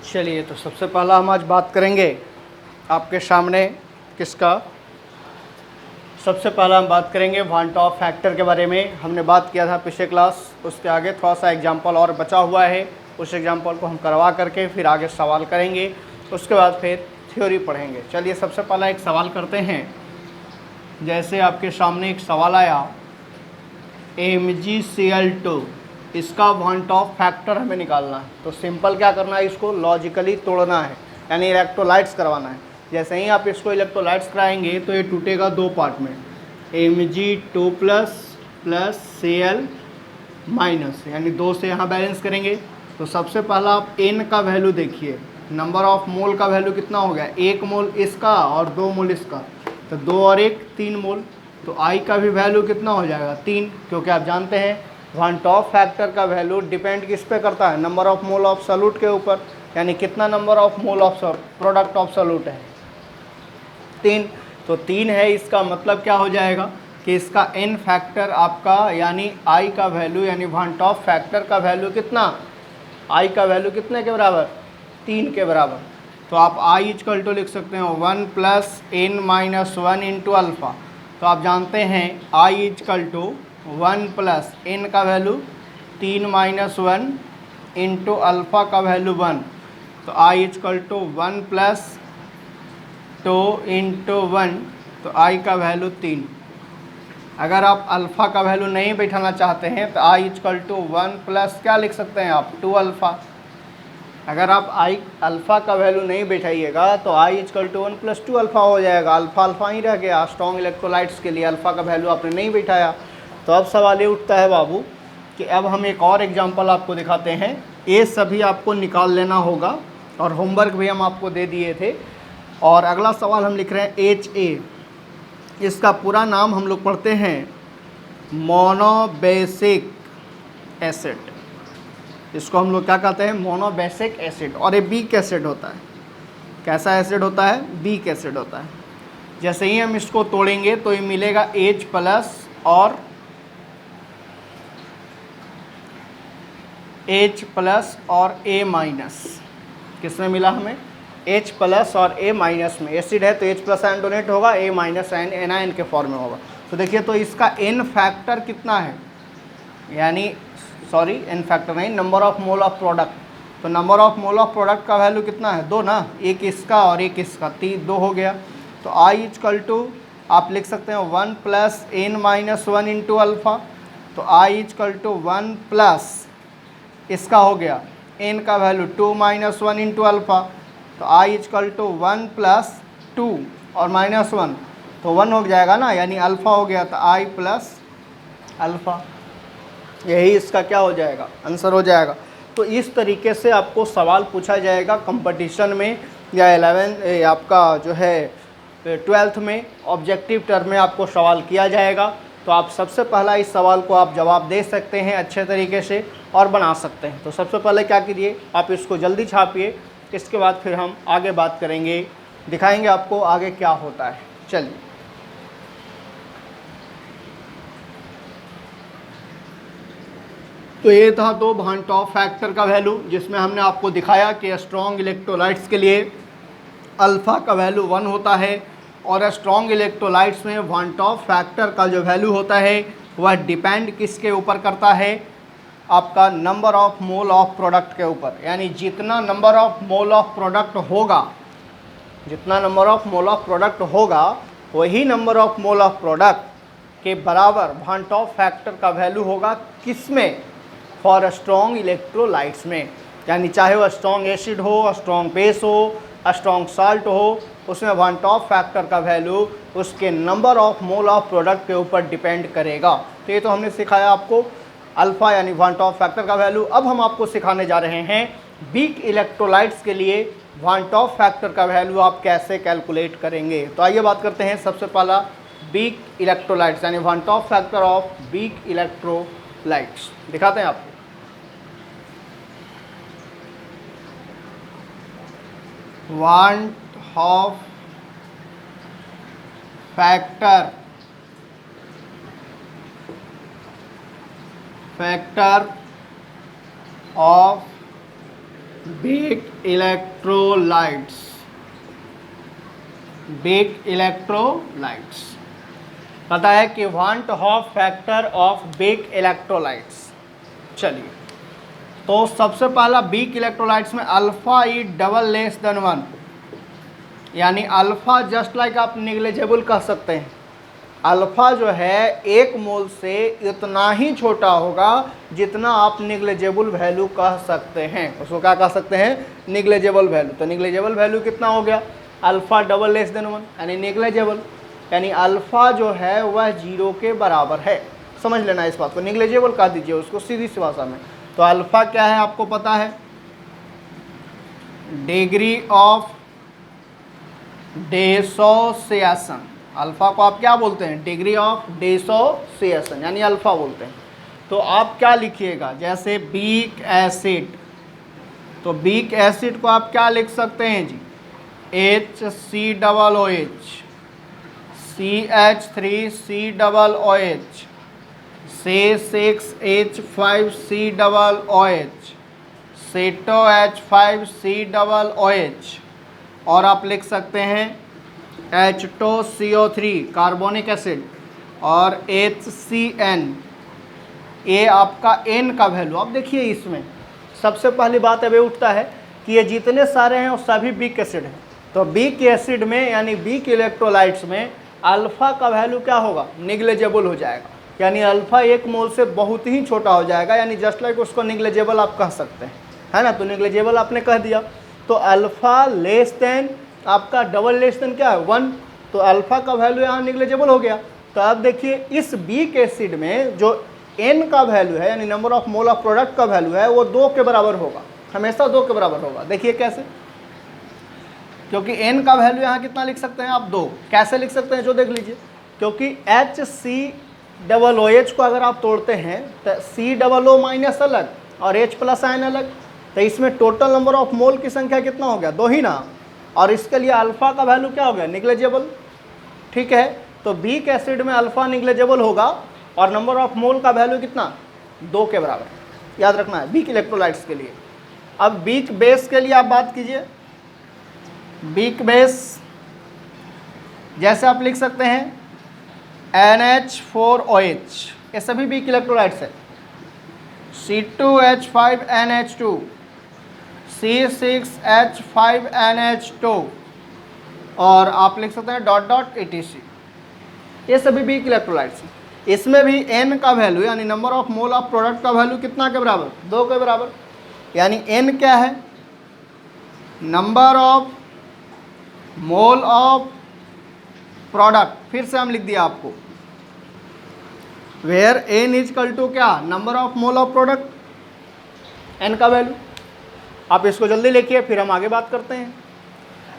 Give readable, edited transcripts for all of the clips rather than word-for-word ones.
चलिए, तो सबसे पहला हम आज बात करेंगे आपके सामने किसका। सबसे पहला हम बात करेंगे वांट ऑफ फैक्टर के बारे में। हमने बात किया था पिछले क्लास, उसके आगे थोड़ा सा एग्जाम्पल और बचा हुआ है। उस एग्जाम्पल को हम करवा करके फिर आगे सवाल करेंगे, उसके बाद फिर थ्योरी पढ़ेंगे। चलिए, सबसे पहला एक सवाल करते हैं। जैसे आपके सामने एक सवाल आया, MgCl2, इसका वांट ऑफ फैक्टर हमें निकालना है। तो सिंपल क्या करना है, इसको लॉजिकली तोड़ना है, यानी इलेक्ट्रोलाइट्स करवाना है। जैसे ही आप इसको इलेक्ट्रोलाइट्स कराएंगे तो ये टूटेगा दो पार्ट में, Mg2 प्लस Cl माइनस, यानी दो से यहाँ बैलेंस करेंगे। तो सबसे पहला आप n का वैल्यू देखिए, नंबर ऑफ मोल का वैल्यू कितना हो गया, 1 मोल इसका और 2 मोल इसका, तो 2 और 1 3 मोल। तो I का भी वैल्यू कितना हो जाएगा 3, क्योंकि आप जानते हैं वांट ऑफ फैक्टर का वैल्यू डिपेंड किस पे करता है, number of mole of solute के ऊपर, यानी कितना number of mole of product of solute है 3। तो 3 है, इसका मतलब क्या हो जाएगा कि इसका n फैक्टर आपका, यानी I का वैल्यू, यानी वांट ऑफ फैक्टर का वैल्यू कितना, I का वैल्यू कितने के बराबर, 3 के बराबर। तो आप I इक्वल टू लिख सकते हो 1 plus n minus 1 into alpha. तो आप जानते हैं I equal to 1 plus n का वैल्यू 3 माइनस 1 इंटू अल्फ़ा का वैल्यू 1। तो I equal to 1 plus 2 into 1, तो I का वैल्यू 3। अगर आप अल्फ़ा का वैल्यू नहीं बैठाना चाहते हैं तो I इक्वल टू 1 प्लस क्या लिख सकते हैं आप, 2 अल्फ़ा। अगर आप अल्फ़ा का वैल्यू नहीं बैठाइएगा तो I equal to 1 plus 2 alpha हो जाएगा। अल्फ़ा अल्फ़ा ही रह गया स्ट्रॉन्ग इलेक्ट्रोलाइट्स के लिए, अल्फ़ा का वैल्यू आपने नहीं बैठाया। तो अब सवाल ये उठता है बाबू कि अब हम एक और एग्जांपल आपको दिखाते हैं। ये सभी आपको निकाल लेना होगा और होमवर्क भी हम आपको दे दिए थे। और अगला सवाल हम लिख रहे हैं HA, इसका पूरा नाम हम लोग पढ़ते हैं मोनोबेसिक एसिड। इसको हम लोग क्या कहते हैं, मोनोबेसिक एसिड। और ये वीक एसिड होता है। कैसा एसिड होता है, वीक एसिड होता है। जैसे ही हम इसको तोड़ेंगे तो ये मिलेगा H प्लस और A माइनस। किसमें मिला हमें, H प्लस और A माइनस में। एसिड है तो H प्लस आयन डोनेट होगा, A माइनस आयन एनायन के फॉर्म में होगा। तो देखिए, तो इसका n फैक्टर कितना है, यानी सॉरी n फैक्टर नहीं, number of mole of product. तो number of mole of product का वैल्यू कितना है, 2 ना, एक इसका और एक इसका, 2 हो गया। तो I इक्वल टू आप लिख सकते हैं 1 plus n minus 1 into alpha. तो I इक्वल टू 1 प्लस इसका हो गया n का वैल्यू 2 माइनस 1 इंटू अल्फ़ा। तो I इक्वल टू 1 प्लस 2 और माइनस 1, तो 1 हो जाएगा ना, यानी अल्फ़ा हो गया। तो I प्लस अल्फ़ा, यही इसका क्या हो जाएगा, आंसर हो जाएगा। तो इस तरीके से आपको सवाल पूछा जाएगा कंपटीशन में, या 11 आपका जो है 12th में ऑब्जेक्टिव टर्म में आपको सवाल किया जाएगा। तो आप सबसे पहला इस सवाल को आप जवाब दे सकते हैं अच्छे तरीके से और बना सकते हैं। तो सबसे पहले क्या कीजिए, आप इसको जल्दी छापिए, इसके बाद फिर हम आगे बात करेंगे, दिखाएंगे आपको आगे क्या होता है। चलिए, तो ये था तो वांट ऑफ फैक्टर का वैल्यू, जिसमें हमने आपको दिखाया कि स्ट्रॉन्ग इलेक्ट्रोलाइट्स के लिए अल्फ़ा का वैल्यू 1 होता है, और स्ट्रॉन्ग इलेक्ट्रोलाइट्स में वांट ऑफ फैक्टर का जो वैल्यू होता है वह डिपेंड किसके ऊपर करता है, आपका number of mole of product के ऊपर। यानी जितना number of mole of product होगा, जितना number of mole of product होगा, वही number of mole of product के बराबर वांट ऑफ फैक्टर का वैल्यू होगा किसमें, फॉर स्ट्रॉन्ग इलेक्ट्रोलाइट्स में। यानी चाहे वह स्ट्रॉन्ग एसिड हो, स्ट्रॉन्ग बेस हो, स्ट्रॉन्ग साल्ट हो, उसमें वांट ऑफ फैक्टर का वैल्यू उसके number of mole of product के ऊपर डिपेंड करेगा। तो ये तो हमने सिखाया आपको अल्फ़ा यानी वांट ऑफ फैक्टर का वैल्यू। अब हम आपको सिखाने जा रहे हैं वीक इलेक्ट्रोलाइट्स के लिए वांट ऑफ फैक्टर का वैल्यू आप कैसे कैलकुलेट करेंगे। तो आइए बात करते हैं। सबसे पहला वीक इलेक्ट्रोलाइट्स यानी want of factor of weak electrolytes दिखाते हैं आपको। Want of factor of weak electrolytes, weak electrolytes पता है कि want half factor of weak electrolytes. चलिए, तो सबसे पहला वीक इलेक्ट्रोलाइट्स में alpha E double less than 1, यानी अल्फा जस्ट लाइक आप निग्लेजेबल कह सकते हैं। अल्फा जो है 1 मोल से इतना ही छोटा होगा जितना आप निग्लेजेबल वैल्यू कह सकते हैं। उसको क्या कह सकते हैं? निग्लेजेबल वैल्यू। तो निग्लेजेबल वैल्यू कितना हो गया? अल्फा डबल लेस देन 1, यानी निग्लेजेबल, यानी अल्फा जो है वह 0 के बराबर है। समझ लेना इस बात को, निग्लेजेबल कह दीजिए उसको सीधी सी भाषा में। तो अल्फा क्या है आपको पता है? Degree of dissociation. अल्फा को आप क्या बोलते हैं? डिग्री ऑफ डिसोसिएशन, यानी अल्फा बोलते हैं। तो आप क्या लिखिएगा? जैसे वीक एसिड, तो वीक एसिड को आप क्या लिख सकते हैं जी? HCOOH, CH3COOH, C6H5COOH, CetOH5COOH, और आप लिख सकते हैं H2CO3 कार्बोनिक एसिड, और HCN। ये आपका N का वैल्यू आप देखिए। इसमें सबसे पहली बात अब ये उठता है कि ये जितने सारे हैं वो सभी वीक एसिड हैं। तो वीक एसिड में यानी वीक इलेक्ट्रोलाइट्स में अल्फा का वैल्यू क्या होगा? निग्लेजेबल हो जाएगा, यानी अल्फा 1 मोल से बहुत ही छोटा हो जाएगा, यानी जस्ट लाइक उसको निग्लेजेबल आप कह सकते हैं, है ना। तो निग्लेजेबल आपने कह दिया। तो अल्फा लेस देन आपका डबल लेस देन क्या है? 1। तो अल्फा का वैल्यू यहाँ निग्लेजेबल हो गया। तो आप देखिए इस वीक एसिड में जो N का वैल्यू है, यानी number of mole of product का वैल्यू है, वो 2 के बराबर होगा, हमेशा 2 के बराबर होगा। देखिए कैसे? क्योंकि N का वैल्यू यहाँ कितना लिख सकते हैं आप? 2। कैसे लिख सकते हैं जो देख लीजिए। क्योंकि HCOOH को अगर आप तोड़ते हैं तो COO माइनस अलग और H प्लस आयन अलग, तो इसमें टोटल नंबर ऑफ मोल की संख्या कितना हो गया? 2 ही ना। और इसके लिए अल्फा का वैल्यू क्या हो गया? निग्लेजेबल। ठीक है, तो वीक एसिड में अल्फा निग्लेजेबल होगा और नंबर ऑफ मोल का वैल्यू कितना? 2 के बराबर। याद रखना है वीक इलेक्ट्रोलाइट्स के लिए। अब वीक बेस के लिए आप बात कीजिए। वीक बेस जैसे आप लिख सकते हैं NH4OH, ये सभी वीक इलेक्ट्रोलाइट्स है। C2H5NH2, C6H5NH2, और आप लिख सकते हैं ... etc। ये सभी वीक इलेक्ट्रोलाइट्स हैं। इसमें भी N का वैल्यू यानी number of mole of product का वैल्यू कितना के बराबर? 2 के बराबर। यानी N क्या है? Number of mole of product. फिर से हम लिख दिया आपको, where N is equal to क्या? Number of mole of product, N का वैल्यू। आप इसको जल्दी लिखिए, फिर हम आगे बात करते हैं।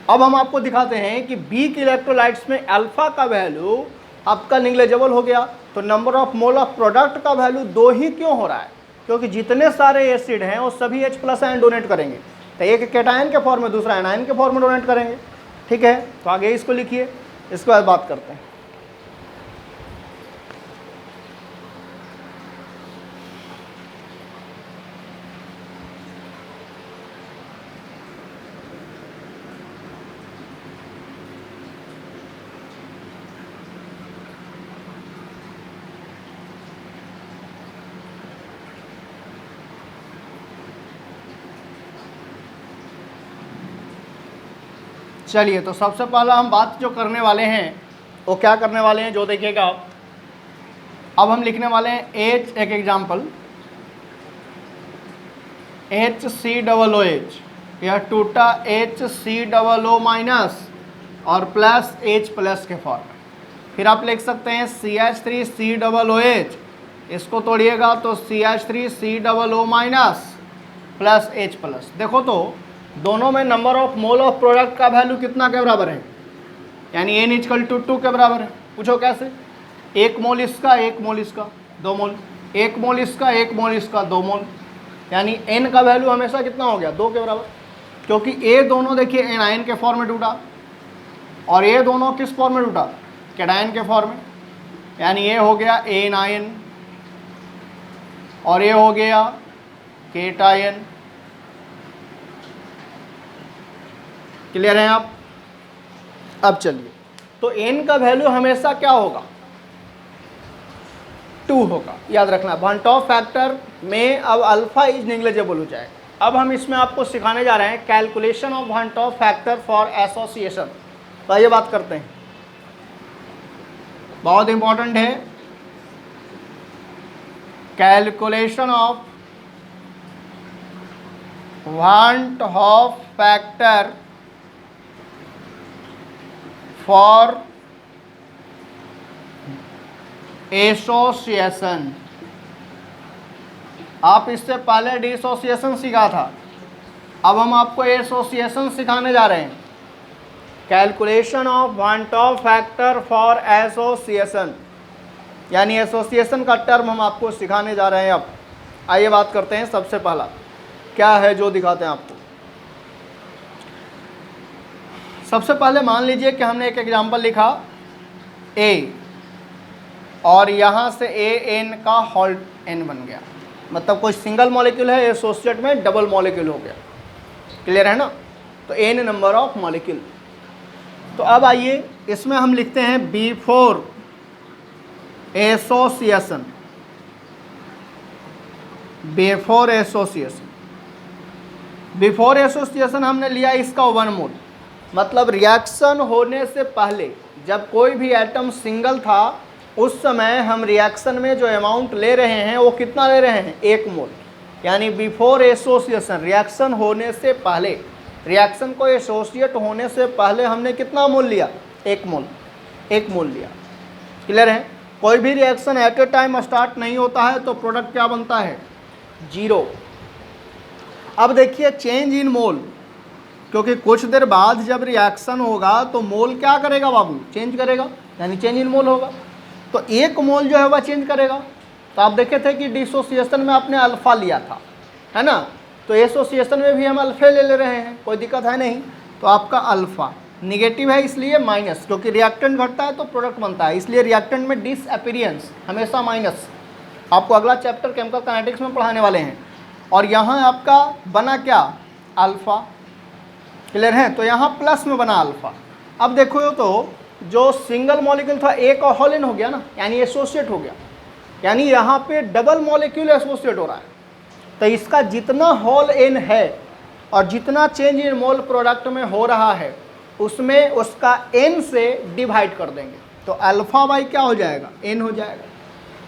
अब हम आपको दिखाते हैं कि वीक इलेक्ट्रोलाइट्स में अल्फा का वैल्यू आपका निग्लेजेबल हो गया, तो number of mole of product का वैल्यू 2 ही क्यों हो रहा है? क्योंकि जितने सारे एसिड हैं वो सभी H प्लस आयन डोनेट करेंगे। तो एक कैटायन के फॉर्म में, दूसरा एनायन के फॉर्म में डोनेट करेंगे। ठीक है, तो आगे इसको लिखिए, इसके बाद बात करते हैं। चलिए, तो सबसे पहला हम बात जो करने वाले हैं वो क्या करने वाले हैं, जो देखिएगा आप। अब हम लिखने वाले हैं H, एक एग्जाम्पल, HCOOH, यह टूटा HCOO माइनस और प्लस H प्लस के फॉर्म में। फिर आप लिख सकते हैं CH3COOH, इसको तोड़िएगा तो CH3COO minus plus H plus. देखो तो दोनों में number of mole of product का वैल्यू कितना के बराबर है? यानी N इक्वल टू 2 के बराबर है। पूछो कैसे? 1 मोल इसका, 1 मोल इसका, 2 मोल, 1 मोल इसका, 1 मोल इसका, 2 मोल, यानी N का वैल्यू हमेशा कितना हो गया? 2 के बराबर। क्योंकि ये दोनों देखिए एनायन के फॉर्म में टूटा और ये दोनों किस फॉर्म में टूटा? कैटायन के फॉर्म में। यानी ये हो गया एनायन और ये हो गया केटायन। क्लियर हैं आप? अब चलिए, तो n का वैल्यू हमेशा क्या होगा? 2 होगा, याद रखना। वन टॉप फैक्टर में अब अल्फा इज नेग्लिजिबल हो जाएगा। अब हम इसमें आपको सिखाने जा रहे हैं calculation of van't Hoff factor for association. तो आइए बात करते हैं, बहुत इंपॉर्टेंट है calculation of van't Hoff factor for association. आप इससे पहले डिसोसिएशन सीखा था, अब हम आपको एसोसिएशन सिखाने जा रहे हैं। Calculation of van't Hoff factor for association, यानी एसोसिएशन का टर्म हम आपको सिखाने जा रहे हैं। अब आइए बात करते हैं, सबसे पहला क्या है जो दिखाते हैं आपको। सबसे पहले मान लीजिए कि हमने एक एग्जांपल लिखा A, और यहाँ से AN का होल N बन गया, मतलब कोई सिंगल मॉलिक्यूल है, एसोसिएट में डबल मॉलिक्यूल हो गया। क्लियर है ना? तो N नंबर ऑफ मॉलिक्यूल। तो अब आइए इसमें हम लिखते हैं before association. Before association, before association हमने लिया इसका 1 मोल, मतलब रिएक्शन होने से पहले जब कोई भी एटम सिंगल था उस समय हम रिएक्शन में जो अमाउंट ले रहे हैं वो कितना ले रहे हैं? 1 मोल। यानी बिफोर एसोसिएशन, रिएक्शन होने से पहले, रिएक्शन को एसोसिएट होने से पहले हमने कितना मोल लिया? 1 मोल। 1 मोल लिया। क्लियर है? कोई भी reaction at A time start नहीं होता है तो प्रोडक्ट क्या बनता है? 0। अब देखिए चेंज इन मोल, क्योंकि कुछ देर बाद जब रिएक्शन होगा तो मोल क्या करेगा बाबू? चेंज करेगा, यानी चेंज इन मोल होगा। तो 1 मोल जो है वह चेंज करेगा। तो आप देखे थे कि डिसोसिएशन में आपने अल्फा लिया था, है ना? तो एसोसिएशन में भी हम अल्फा ले रहे हैं, कोई दिक्कत है नहीं। तो आपका अल्फा निगेटिव है इसलिए माइनस, क्योंकि रिएक्टेंट घटता है तो प्रोडक्ट बनता है, इसलिए रिएक्टेंट में डिसअपीयरेंस हमेशा माइनस। आपको अगला चैप्टर केमिकल काइनेटिक्स में पढ़ाने वाले हैं। और यहाँ आपका बना क्या? अल्फा। क्लियर है? तो यहाँ प्लस में बना अल्फा। अब देखो तो जो सिंगल मॉलिक्यूल था एक और होल इन हो गया ना, यानी एसोसिएट हो गया, यानी यहाँ पे डबल मॉलिक्यूल एसोसिएट हो रहा है। तो इसका जितना होल इन है और जितना चेंज इन मोल प्रोडक्ट में हो रहा है उसमें उसका n से डिवाइड कर देंगे, तो अल्फा बाई क्या हो जाएगा? n हो जाएगा।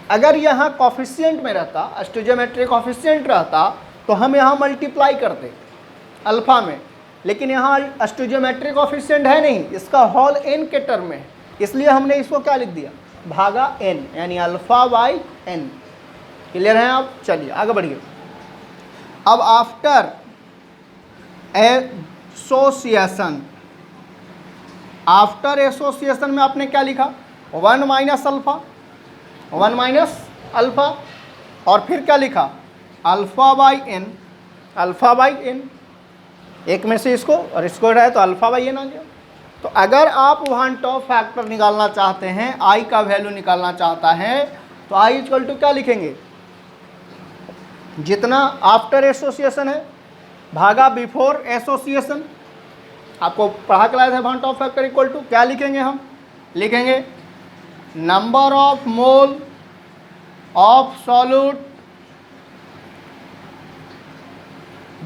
अगर यहाँ कॉफिशिएंट में रहता, स्टोइचोमेट्रिक कॉफिशिएंट रहता, तो हम यहाँ मल्टीप्लाई करते अल्फा में, लेकिन यहाँ स्टोइचोमेट्रिक कॉफिशिएंट है नहीं, इसका होल n के टर्म में है, इसलिए हमने इसको क्या लिख दिया? भागा n, यानी अल्फा बाई n। क्लियर है आप? चलिए आगे बढ़िए। अब आफ्टर एसोसिएशन, आफ्टर एसोसिएशन में आपने क्या लिखा? 1 माइनस अल्फा, 1 माइनस अल्फा, और फिर क्या लिखा? Alpha by n, alpha by n। एक में से इसको और इसको हटाए तो अल्फा बाई n आ गया। तो अगर आप वन टॉप फैक्टर निकालना चाहते हैं, आई का वैल्यू निकालना चाहता है, तो आई इक्वल टू क्या लिखेंगे? जितना आफ्टर एसोसिएशन है भागा बिफोर एसोसिएशन। आपको पढ़ा के लाया था van't Hoff factor equal to क्या लिखेंगे? हम लिखेंगे number of mole of solute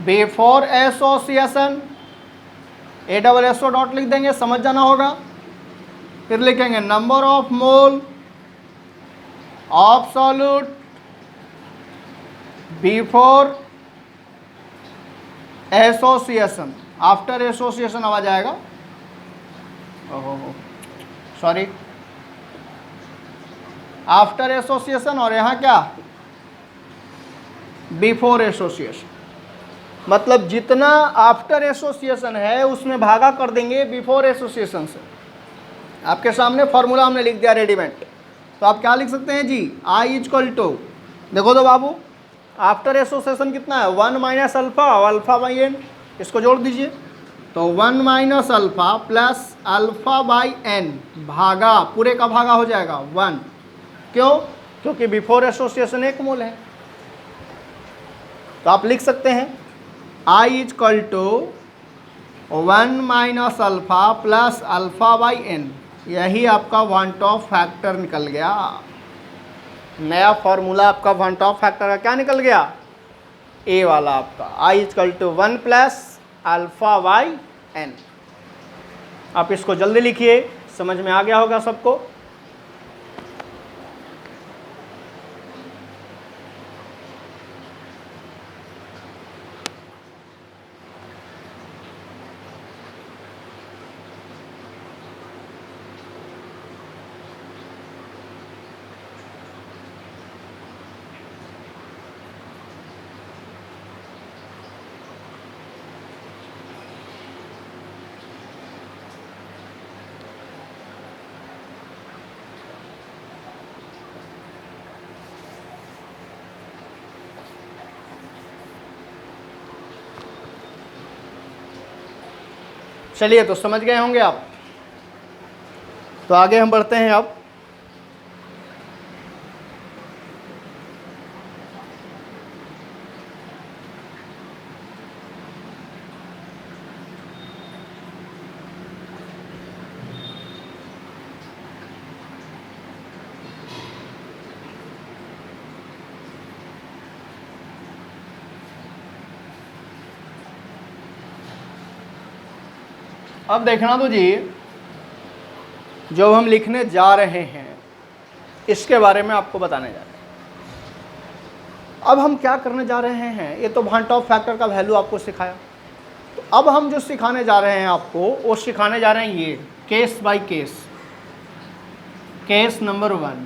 before association, ASSO dot लिख देंगे, समझ जाना होगा। फिर लिखेंगे number of mole of solute before association, after association आ जाएगा, सॉरी, आफ्टर एसोसिएशन, और यहाँ क्या? Before association. मतलब जितना आफ्टर एसोसिएशन है उसमें भागा कर देंगे बिफोर एसोसिएशन से। आपके सामने फॉर्मूला हमने लिख दिया रेडीमेड। तो आप क्या लिख सकते हैं जी? आई इक्वल टू, देखो तो बाबू, आफ्टर एसोसिएशन कितना है? 1 माइनस अल्फा और अल्फा बाई n, इसको जोड़ दीजिए। तो 1 minus alpha plus alpha by n भागा, पूरे का भागा हो जाएगा 1। क्यों? क्योंकि बिफोर एसोसिएशन 1 मोल है। तो आप लिख सकते हैं I equal to 1 minus alpha plus alpha by n, यही आपका वन ऑफ फैक्टर निकल गया। नया फॉर्मूला आपका वन ऑफ फैक्टर का क्या निकल गया? ए वाला आपका I equal to 1 plus alpha by N. आप इसको जल्दी लिखिए, समझ में आ गया होगा सबको। चलिए, तो समझ गए होंगे आप। तो आगे हम बढ़ते हैं अब। अब देखना तो जी, जो हम लिखने जा रहे हैं इसके बारे में आपको बताने जा रहे हैं। अब हम क्या करने जा रहे हैं, ये तो वन ऑफ फैक्टर का वैल्यू आपको सिखाया। तो अब हम जो सिखाने जा रहे हैं आपको, वो सिखाने जा रहे हैं ये case by case. Case number 1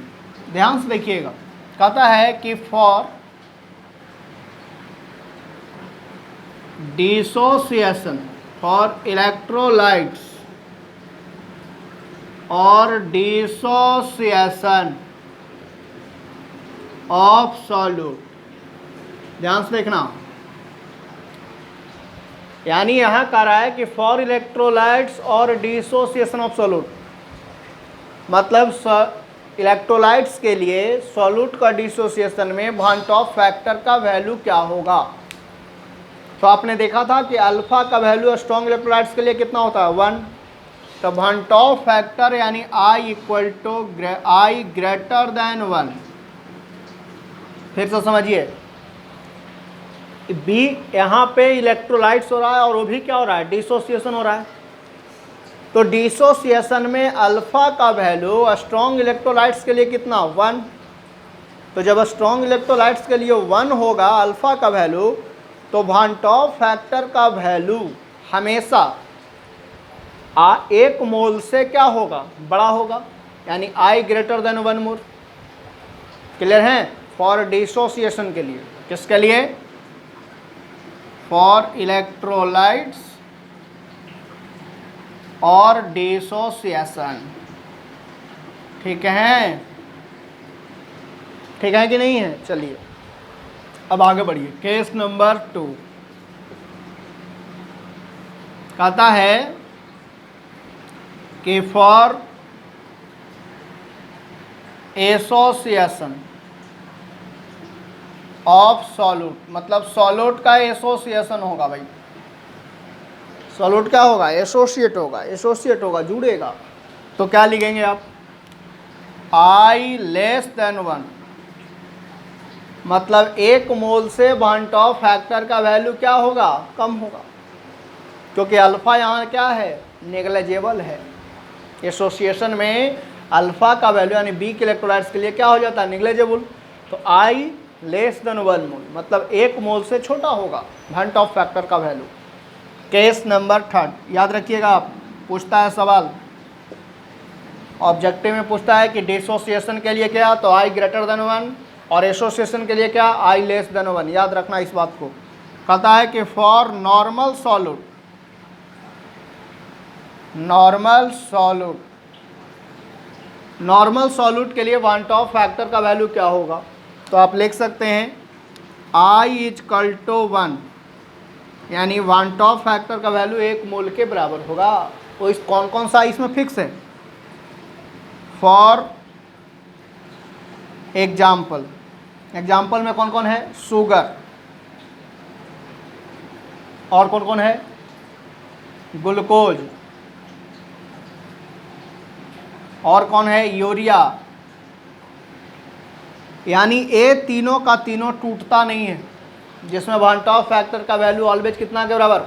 ध्यान से देखिएगा, कहता है कि फॉर डिसोसिएशन फॉर इलेक्ट्रोलाइट्स और डिसोसिएशन ऑफ सॉल्यूट, ध्यान से देखना, यानी यहां कह रहा है कि फॉर इलेक्ट्रोलाइट्स और डिसोसिएशन ऑफ सॉल्यूट, मतलब इलेक्ट्रोलाइट्स के लिए सॉल्यूट का डिसोसिएशन में वन ऑफ फैक्टर का वैल्यू क्या होगा। तो आपने देखा था कि अल्फा का वैल्यू स्ट्रॉन्ग इलेक्ट्रोलाइट्स के लिए कितना होता है 1। तो वन ऑफ फैक्टर यानी I equal to I greater than 1। फिर से समझिए, बी यहाँ पे इलेक्ट्रोलाइट्स हो रहा है और वो भी क्या हो रहा है, डिसोसिएशन हो रहा है। तो डिसोसिएशन में अल्फा का वैल्यू स्ट्रॉन्ग इलेक्ट्रोलाइट्स के लिए कितना 1। तो जब स्ट्रॉन्ग इलेक्ट्रोलाइट्स के लिए 1 होगा अल्फा का वैल्यू, तो वन ऑफ फैक्टर का वैल्यू हमेशा 1 मोल से क्या होगा, बड़ा होगा, यानी I greater than 1 mole. Clear है? फॉर डिसोसिएशन के लिए, किसके लिए, फॉर इलेक्ट्रोलाइट्स और डिसोसिएशन। ठीक है, ठीक है कि नहीं है? चलिए अब आगे बढ़िए। केस नंबर 2 कहता है कि फॉर एसोसिएशन ऑफ सॉल्यूट, मतलब सॉल्यूट का एसोसिएशन होगा भाई। सॉल्यूट क्या होगा, एसोसिएट होगा, एसोसिएट होगा, जुड़ेगा। तो क्या लिखेंगे आप, I लेस देन 1, मतलब 1 मोल से वन ऑफ फैक्टर का वैल्यू क्या होगा, कम होगा, क्योंकि अल्फा यहाँ क्या है, नेग्लिजिबल है। एसोसिएशन में अल्फा का वैल्यू यानी बी के इलेक्ट्रोलाइट्स के लिए क्या हो जाता है, नेग्लिजिबल। तो I लेस देन 1 मोल, मतलब 1 मोल से छोटा होगा वन ऑफ फैक्टर का वैल्यू। केस नंबर 3 याद रखिएगा, आप पूछता है सवाल, ऑब्जेक्टिव में पूछता है कि डिसोसिएशन के लिए क्या, तो I ग्रेटर देन 1, और एसोसिएशन के लिए क्या, I लेस देन 1। याद रखना इस बात को। कहता है कि for normal solute, normal solute, normal solute के लिए वन ऑफ फैक्टर का वैल्यू क्या होगा। तो आप लिख सकते हैं I इजकल टू 1, यानी वन ऑफ फैक्टर का वैल्यू 1 मोल के बराबर होगा। तो इस कौन कौन सा इसमें फिक्स है, फॉर एग्जाम्पल, एग्जाम्पल में कौन कौन है, शुगर, और कौन कौन है, ग्लूकोज, और कौन है, यूरिया। यानी ये तीनों का तीनों टूटता नहीं है, जिसमें वन टॉप फैक्टर का वैल्यू ऑलवेज कितना के बराबर,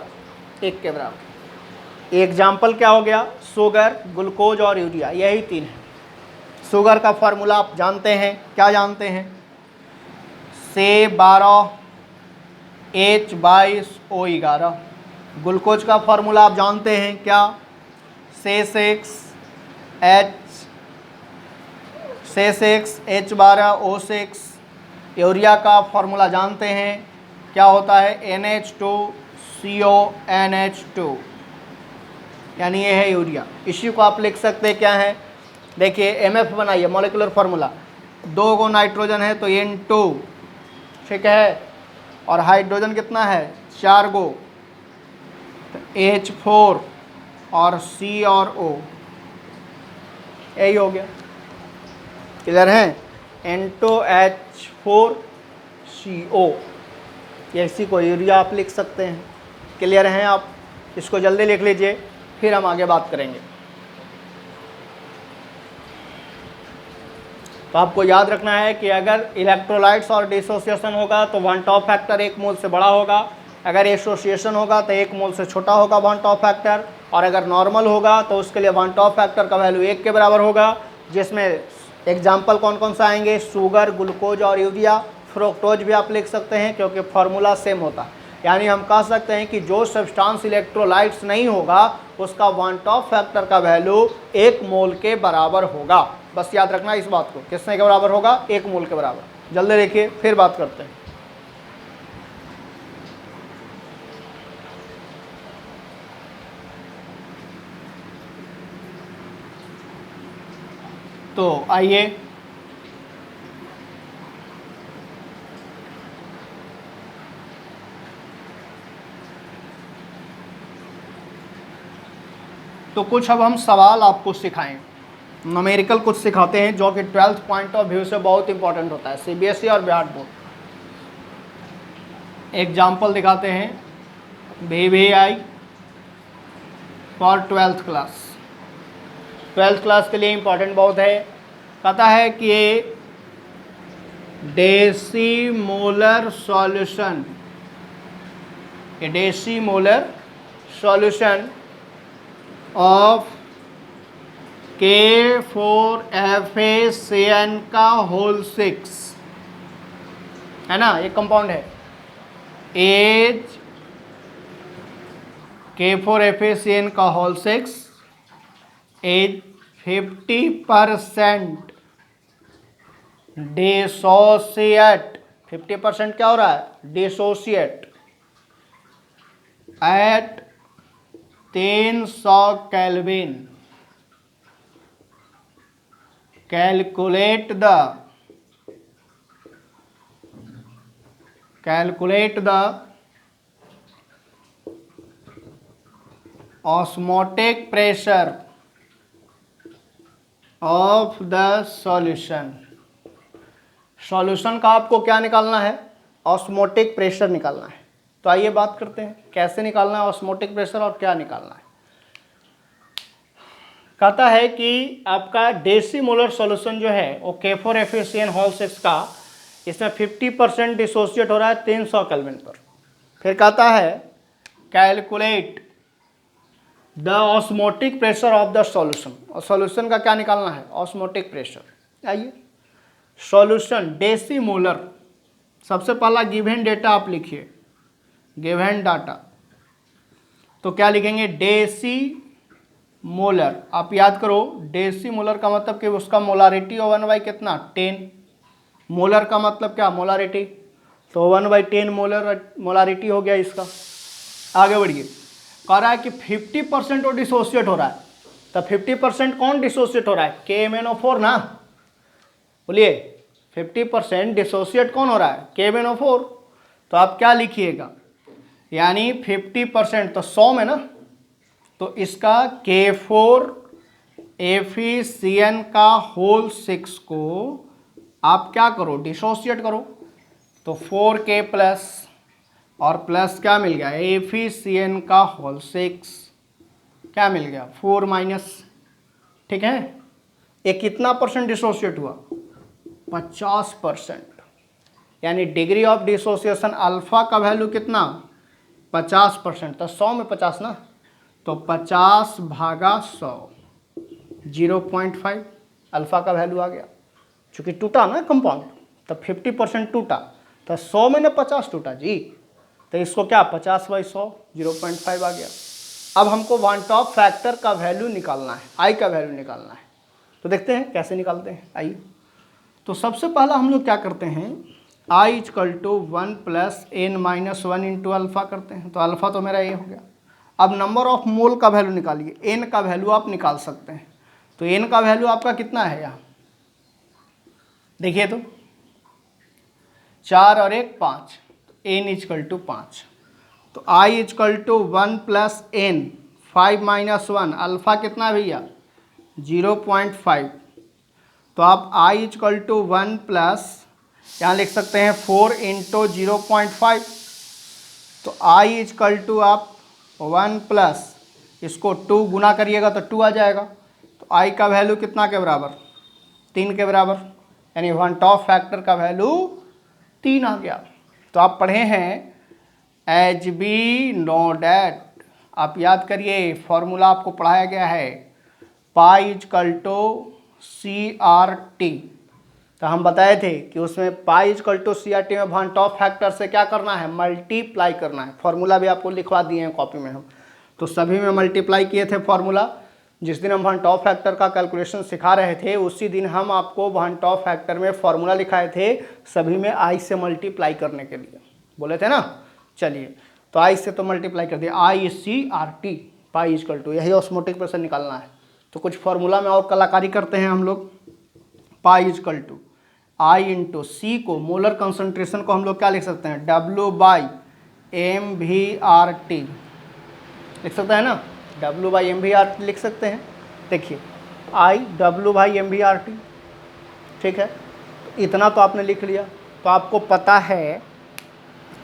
1 के बराबर। एग्जाम्पल क्या हो गया, शुगर, ग्लूकोज और यूरिया, यही तीन है। शुगर का फार्मूला आप जानते हैं, क्या जानते हैं, C12H22O11। ग्लूकोज का फार्मूला आप जानते हैं क्या, C6H12O6। यूरिया का फार्मूला जानते हैं, क्या होता है, NH2CONH2, यानी ये है यूरिया। इसी को आप लिख सकते हैं क्या है, देखिए MF बनाइए, मॉलिक्यूलर फार्मूला, 2 गो नाइट्रोजन है तो N2, ठीक है, और हाइड्रोजन कितना है, 4 गो, तो H4 और C और O, यही हो गया। क्लियर है, N2H4CO, ये इसी को यूरिया आप लिख सकते हैं। क्लियर हैं आप, इसको जल्दी लिख लीजिए, फिर हम आगे बात करेंगे। तो आपको याद रखना है कि अगर इलेक्ट्रोलाइट्स और डिसोसिएशन होगा तो वन टॉप फैक्टर 1 मोल से बड़ा होगा, अगर एसोसिएशन होगा तो 1 मोल से छोटा होगा वन टॉप फैक्टर, और अगर नॉर्मल होगा तो उसके लिए वन टॉप फैक्टर का वैल्यू 1 के बराबर होगा। जिसमें एग्जाम्पल कौन कौन सा आएंगे, शुगर, ग्लूकोज और यूरिया। फ्रुक्टोज भी आप लिख सकते हैं क्योंकि फार्मूला सेम होता है। यानी हम कह सकते हैं कि जो सब्सटेंस इलेक्ट्रोलाइट्स नहीं होगा उसका वन टॉप फैक्टर का वैल्यू 1 मोल के बराबर होगा। बस याद रखना इस बात को, किसने के बराबर होगा, 1 मोल के बराबर। जल्दी देखिए, फिर बात करते हैं। तो आइए तो कुछ अब हम सवाल आपको सिखाएं, न्यूमेरिकल कुछ सिखाते हैं जो कि 12th पॉइंट ऑफ व्यू से बहुत इंपॉर्टेंट होता है, CBSE और बिहार बोर्ड। एग्जाम्पल दिखाते हैं, VVI for 12th class. 12th class के लिए इंपॉर्टेंट बहुत है। कहता है कि ये डेसीमोलर सॉल्यूशन, ये डेसीमोलर सॉल्यूशन ऑफ K4FaCN का होल 6 है ना, ये कंपाउंड है, एज K4FaCN का होल 6 एज 50% डिसोसिएट, 50% क्या हो रहा है, dissociate at 300 kelvin. Calculate the osmotic pressure of the solution। Solution का आपको क्या निकालना है, ऑस्मोटिक प्रेशर निकालना है। तो आइए बात करते हैं कैसे निकालना है ऑस्मोटिक प्रेशर और क्या निकालना है। कहता है कि आपका डेसीमोलर सॉल्यूशन जो है वो K4FaCN होल 6 का, इसमें 50% डिसोसिएट हो रहा है 300 केल्विन पर। फिर कहता है calculate the osmotic pressure of the solution, और सॉल्यूशन का क्या निकालना है, ऑस्मोटिक प्रेशर। आइए सॉल्यूशन डेसीमोलर, सबसे पहला गिवन डेटा आप लिखिए, गिवन डाटा, तो क्या लिखेंगे, डेसी मोलर। आप याद करो डेसीमोलर का मतलब कि उसका मोलारिटी हो 1/, कितना, 10। मोलर का मतलब क्या, मोलारिटी, तो 1/10 मोलारिटी हो गया इसका। आगे बढ़िए, कह रहा है कि 50% वो डिसोसिएट हो रहा है, तो 50% कौन डिसोसिएट हो रहा है, KMnO4 ना, बोलिए 50% डिसोसिएट कौन हो रहा है, KMnO4। तो आप क्या लिखिएगा, यानी 50% तो 100 में ना, तो इसका K4FaCN का होल 6 को आप क्या करो, डिसोसिएट करो, तो 4K प्लस और प्लस क्या मिल गया, FeCN का होल 6, क्या मिल गया 4 माइनस, ठीक है। ये कितना परसेंट डिसोसिएट हुआ 50%, यानी डिग्री ऑफ डिसोसिएशन अल्फा का वैल्यू कितना 50%, तो 100 में 50 ना, तो 50 भागा 100 0.5 अल्फा का वैल्यू आ गया। चूँकि टूटा ना कंपाउंड तो 50% टूटा, तो 100 में ना 50 टूटा जी, तो इसको क्या 50/100 0.5 आ गया। अब हमको वन टॉप फैक्टर का वैल्यू निकालना है, आई का वैल्यू निकालना है। तो देखते हैं कैसे निकालते हैं। आइए, तो सबसे पहला हम लोग क्या करते हैं, I equal to 1 + n-1 into alpha करते हैं। तो अल्फ़ा तो मेरा ये हो गया। अब नंबर ऑफ मोल का वैल्यू निकालिए, एन का वैल्यू आप निकाल सकते हैं। तो एन का वैल्यू आपका कितना है यहाँ देखिए, तो 4 और 1 5, एन इक्वल टू 5। तो I equal to 1 + n 5 - 1 alpha कितना है भैया 0.5। तो आप i इक्वल टू 1 प्लस यहाँ लिख सकते हैं 4 × 0.5। तो i इक्वल टू आप 1 प्लस इसको 2 गुना करिएगा तो 2 आ जाएगा। तो i का वैल्यू कितना के बराबर 3 के बराबर, यानी वन टॉप फैक्टर का वैल्यू 3 आ गया। तो आप पढ़े हैं एच बी नो डैट, आप याद करिए फॉर्मूला आपको पढ़ाया गया है पाई इक्वल टू CRT। तो हम बताए थे कि उसमें पाई इक्वल टू CRT में वन टॉप फैक्टर से क्या करना है मल्टीप्लाई करना है। फॉर्मूला भी आपको लिखवा दिए हैं कॉपी में हम, तो सभी में मल्टीप्लाई किए थे फॉर्मूला। जिस दिन हम वन टॉप फैक्टर का कैलकुलेशन सिखा रहे थे उसी दिन हम आपको वन टॉप फैक्टर में फॉर्मूला लिखाए थे, सभी में आई से मल्टीप्लाई करने के लिए बोले थे ना। चलिए, तो आई से तो मल्टीप्लाई कर दिया, ICRT पाई इक्वल टू, यही ऑस्मोटिक प्रेशर निकालना है। तो कुछ फॉर्मूला में और कलाकारी करते हैं हम लोग। Pi equal to I into C को मोलर कंसंट्रेशन को हम लोग क्या लिख सकते हैं W/mVRT लिख सकते हैं ना, W/mVRT लिख सकते हैं। देखिए I W/mVRT, ठीक है। तो इतना तो आपने लिख लिया। तो आपको पता है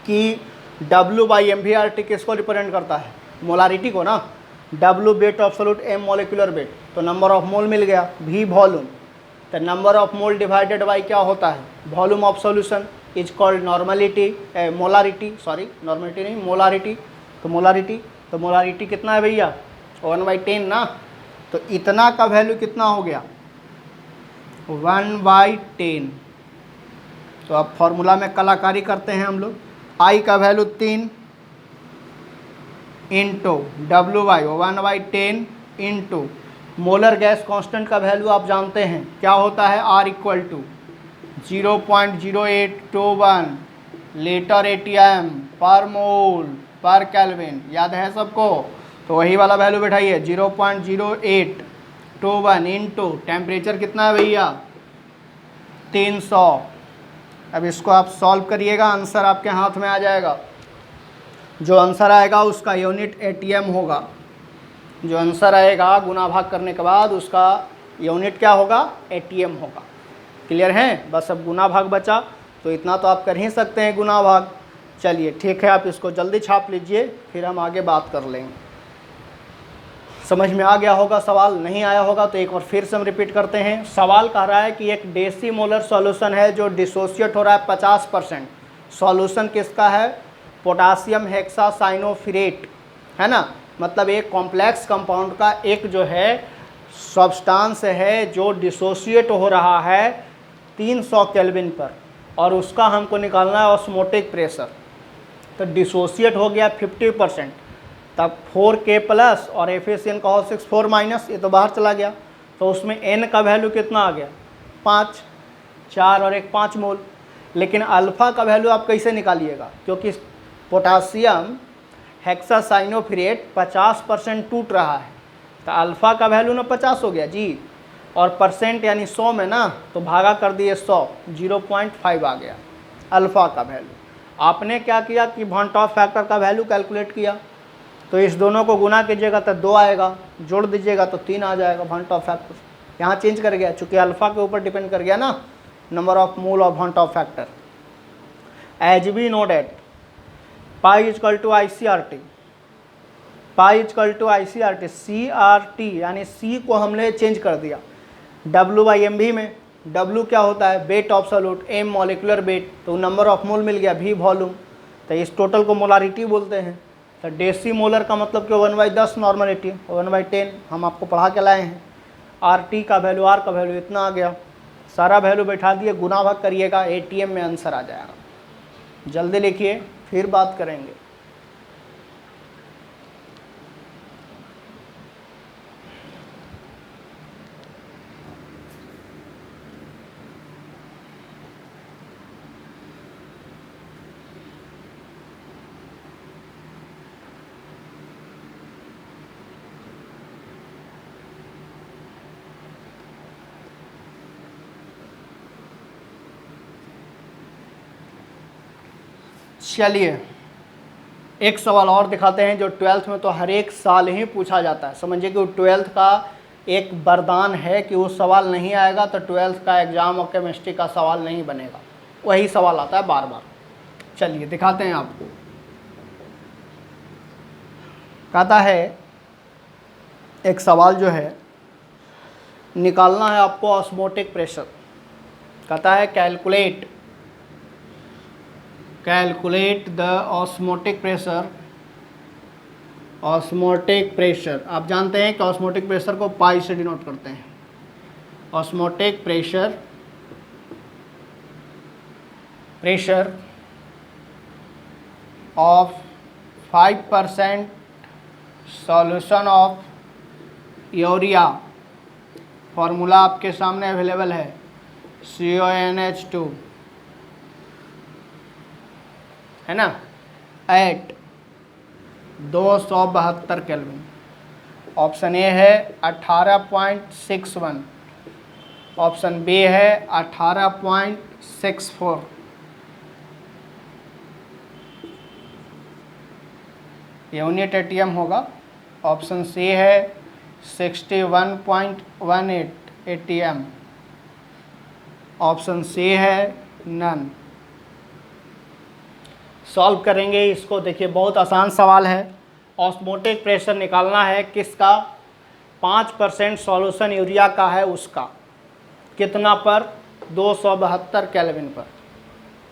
कि W/mVRT किसको रिप्रेजेंट करता है मोलारिटी को ना, W weight absolute, M molecular weight, तो नंबर ऑफ मोल मिल गया, V वॉल्यूम। तो number of mole divided by क्या होता है volume of solution is called normality, molarity, sorry normality नहीं मोलारिटी। तो मोलारिटी कितना है भैया 1/10 ना। तो इतना का वैल्यू कितना हो गया 1/10। तो अब फॉर्मूला में कलाकारी करते हैं हम लोग। आई का value 3 into W/1/10 into molar gas constant का वैल्यू आप जानते हैं क्या होता है R equal to 0.0821 litre ATM per मोल पर केल्विन, याद है सबको। तो वही वाला वैल्यू बैठाइए 0.0821 इंटू टेम्परेचर कितना है भैया 300। अब इसको आप सॉल्व करिएगा, आंसर आपके हाथ में आ जाएगा। जो आंसर आएगा उसका यूनिट ATM होगा। जो आंसर आएगा गुना भाग करने के बाद उसका यूनिट क्या होगा ATM होगा। क्लियर है, बस अब गुना भाग बचा, तो इतना तो आप कर ही सकते हैं गुना भाग। चलिए ठीक है, आप इसको जल्दी छाप लीजिए, फिर हम आगे बात कर लेंगे। समझ में आ गया होगा, सवाल नहीं आया होगा तो एक बार फिर से हम रिपीट करते हैं। सवाल कह रहा है कि एक डेसीमोलर सॉल्यूशन है जो डिसोसिएट हो रहा है 50%। सॉल्यूशन किसका है पोटासियम हेक्सासाइनोफिरेट, है ना, मतलब एक कॉम्प्लेक्स कंपाउंड का एक जो है सब्सटेंस है जो डिसोसिएट हो रहा है 300 केल्विन पर, और उसका हमको निकालना है ऑस्मोटिक प्रेशर। तो डिसोसिएट हो गया 50%, तब 4K प्लस और एफिशिएंट का हो 64 माइनस, ये तो बाहर चला गया। तो उसमें N का वैल्यू कितना आ गया 5, 4 और 1 5 मोल। लेकिन अल्फ़ा का वैल्यू आप कैसे निकालिएगा, क्योंकि पोटासियम हेक्सासाइनोफिरेट 50% टूट रहा है, तो अल्फ़ा का वैल्यू ना 50 हो गया जी, और परसेंट यानी 100 में ना, तो भागा कर दिए 100, 0.5 आ गया अल्फ़ा का वैल्यू। आपने क्या किया कि वन टॉप फैक्टर का वैल्यू कैलकुलेट किया, तो इस दोनों को गुना कीजिएगा तो 2 आएगा, जोड़ दीजिएगा तो 3 आ जाएगा वन टॉप फैक्टर। यहाँ चेंज कर गया चूँकि अल्फ़ा के ऊपर डिपेंड कर गया ना number of mole of van't Hoff factor. As we know that pi equal to ICRT, pi equal to ICRT, CRT यानी C को हमने चेंज कर दिया W/mv में। W क्या होता है? Weight of solute, M molecular weight, तो नंबर ऑफ मोल मिल गया, V वॉल्यूम, तो इस टोटल को मोलारिटी बोलते हैं। तो डेसी मोलर का मतलब कि 1/10 नॉर्मलिटी, 1/10 हम आपको पढ़ा के लाए हैं। RT का वैल्यू, R का वैल्यू इतना आ गया, सारा वैल्यू बैठा दिए, गुना भाग करिएगा, ATM में आंसर आ जाएगा। जल्दी लिखिए, फिर बात करेंगे। चलिए एक सवाल और दिखाते हैं जो 12th में तो हर एक साल ही पूछा जाता है। समझिए कि 12th का एक वरदान है कि वो सवाल नहीं आएगा तो 12th का एग्ज़ाम और केमिस्ट्री का सवाल नहीं बनेगा, वही सवाल आता है बार बार। चलिए दिखाते हैं आपको। कहता है एक सवाल जो है निकालना है आपको ऑस्मोटिक प्रेशर। कहता है कैलकुलेट द ऑस्मोटिक प्रेशर। आप जानते हैं कि ऑस्मोटिक प्रेशर को पाई से डिनोट करते हैं। Osmotic pressure of 5% solution of urea, formula आपके सामने अवेलेबल है, CONH2 है ना, एट 272 केल्विन। ऑप्शन ए है 18.61, ऑप्शन बी है 18.64। यूनिट ATM होगा। ऑप्शन सी है 61.18 ATM, ऑप्शन सी है नन। सॉल्व करेंगे इसको। देखिए बहुत आसान सवाल है। ऑस्मोटिक प्रेशर निकालना है किसका? 5% सॉल्यूशन यूरिया का है उसका, कितना पर? 272 केल्विन पर।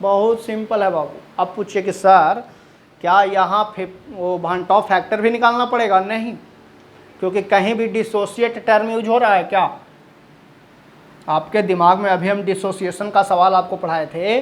बहुत सिंपल है बाबू। अब पूछिए कि सर क्या यहाँ वो भांट ऑफ फैक्टर भी निकालना पड़ेगा? नहीं, क्योंकि कहीं भी डिसोसिएट टर्म यूज हो रहा है क्या आपके दिमाग में? अभी हम डिसोसिएशन का सवाल आपको पढ़ाए थे।